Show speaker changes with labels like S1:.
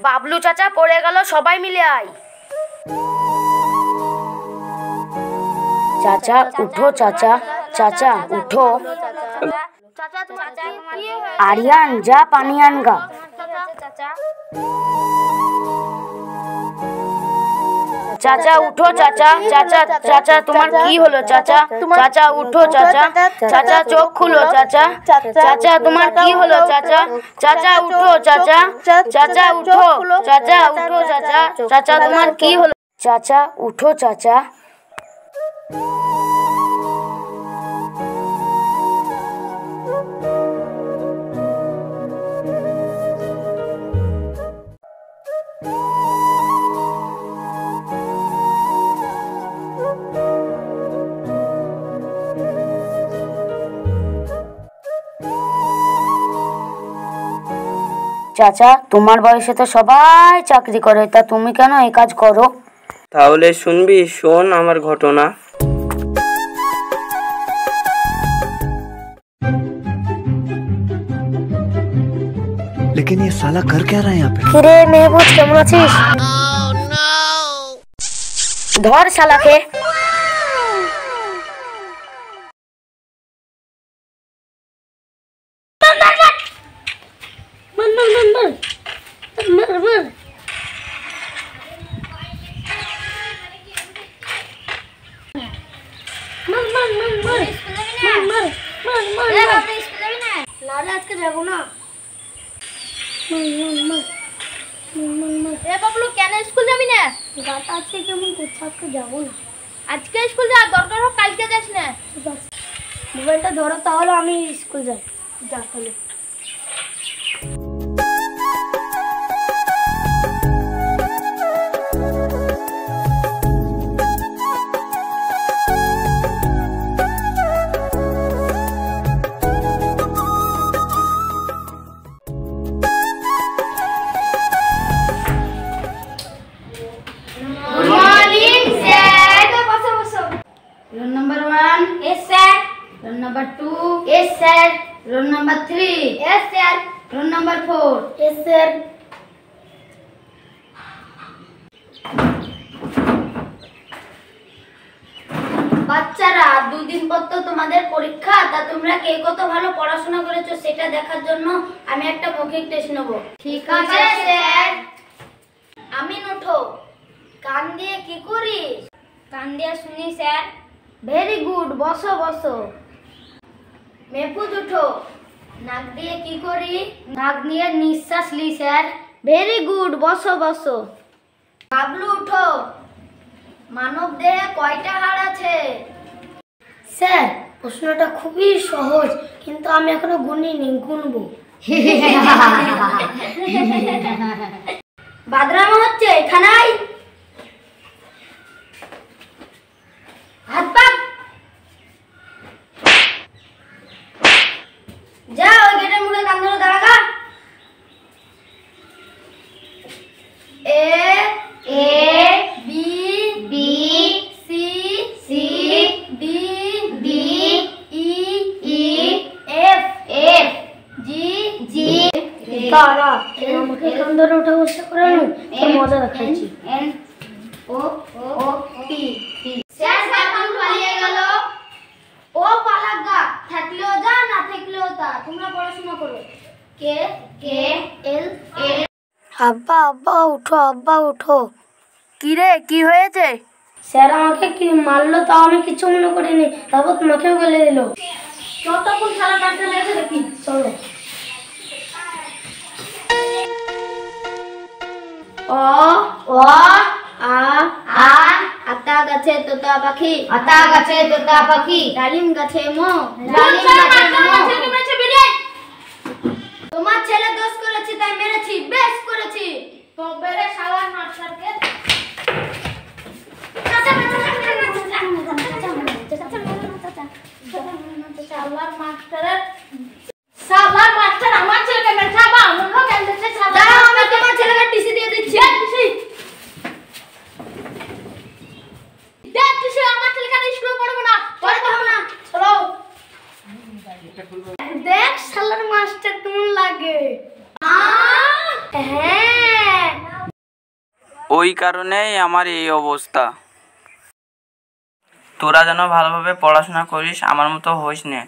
S1: বাবলু চাচা পড়ে গেল, সবাই মিলে আয়। চাচা উঠো, চাচা চাচা উঠো। আরিয়ান যা পানি আনগা। চাচা উঠো, চাচা চাচা চাচা তোমার কি হলো চাচা? চাচা উঠো, চাচা চাচা চোখ খুলো, চাচা চাচা তোমার কি হলো চাচা? চাচা উঠো, চাচা চাচা উঠো, চাচা উঠো, চাচা চাচা তোমার কি হলো? চাচা উঠো, চাচা। চাচা তোমার বয়সে তো সবাই চাকরি করে, তা তুমি কেন এই কাজ করো?
S2: তাহলে শুনবি, শোন আমার ঘটনা।
S3: लेकिन ये साला कर क्या रहा है यहाँ पे?
S1: কিরে মেহবুব, কেমন আছিস? ধর শালাকে। আজকে যাবো না। বাবলু কেন স্কুল যাবি না? গাটা আজকে কেমন করছে, আজকে যাবো না। আজকে স্কুল যা, দরকার হোক কালকে যাস না। ঠিক আছে, মোবাইলটা ধরো তাহলে আমি স্কুল যাই। যা তাহলে। Roll number 1. Yes, sir. Roll number 2. Yes, sir. Roll number 3. Yes, sir. Roll number 4. Yes, sir. বাচ্চারা, দুদিন পর তো তোমাদের পরীক্ষা, তা তোমরা কে কত ভালো পড়াশোনা করেছো সেটা দেখার জন্য আমি একটা মৌখিক টেস্ট নেব। ঠিক আছে স্যার। আমিন উঠো। কান দিয়ে কি করিস? কান দিয়ে শুনি স্যার। ভেরি গুড, বসো বসো। মেহফুজ উঠো। নাক দিয়ে কি করি? নাক দিয়ে নিঃশ্বাস লি স্যার। ভেরি গুড, বসো বসো। বাবলু উঠো। মানব দেহে কয়টা হাড় আছে? স্যার প্রশ্নটা খুবই সহজ, কিন্তু আমি এখনো গুনিনি, গুনবো। বাদরামা হচ্ছে এখানেই। হাত পা যা, ওই গেটের মুখে কান ধরে দাঁড়াগা। A A B B C C D D E E F F G G তারা। আমাকে কান ধরে উঠে বসে করানো, মজা দেখাচ্ছি। N O O P P. Sir Bablu পালিয়ে গেল। ও পালাগা, থাকলেও যা, না থাকলেও তা। তোমরা পড়াশোনা করো। কে কে এল এল। আব্বা আব্বা উঠো, আব্বা উঠো। কি রে, কি হয়েছে? স্যার আমাকে কি মারলো, তাও আমি কিছু মনে করিনি, তারপর তোমাকেও গেলে দিল। কতক্ষণ খেলা কাটতে লেগেছে দেখি, চলো। অ অ আ আ। আতা গাছে তোতা পাখি, আতা গাছে তোতা পাখি। ডালিম গাছে মো, ডালিম গাছে মো। তোমার ছেলে দোষ করেছে তাই মেরেছি, বেশ করেছি। তো বেরে শালার মাস্টারকে। শালার মাস্টারের শালার মাস্টার আমার ছেলেকে মেরেছে। বাবা আমরাও কেন দিতে শালা? দাঁড়াও, আমি তোমার ছেলেকে টিসি দিয়ে দিচ্ছি। টিসি দে, টিসি। আমার ছেলেকে স্কুলে পড়বো না, পড়তে হবে না। চলো দেখ শালার মাস্টার কেমন লাগে। হ্যাঁ,
S2: ওই কারণেই আমার এই অবস্থা। তোরা যেন ভালোভাবে পড়াশোনা করিস, আমার মতো হইস না।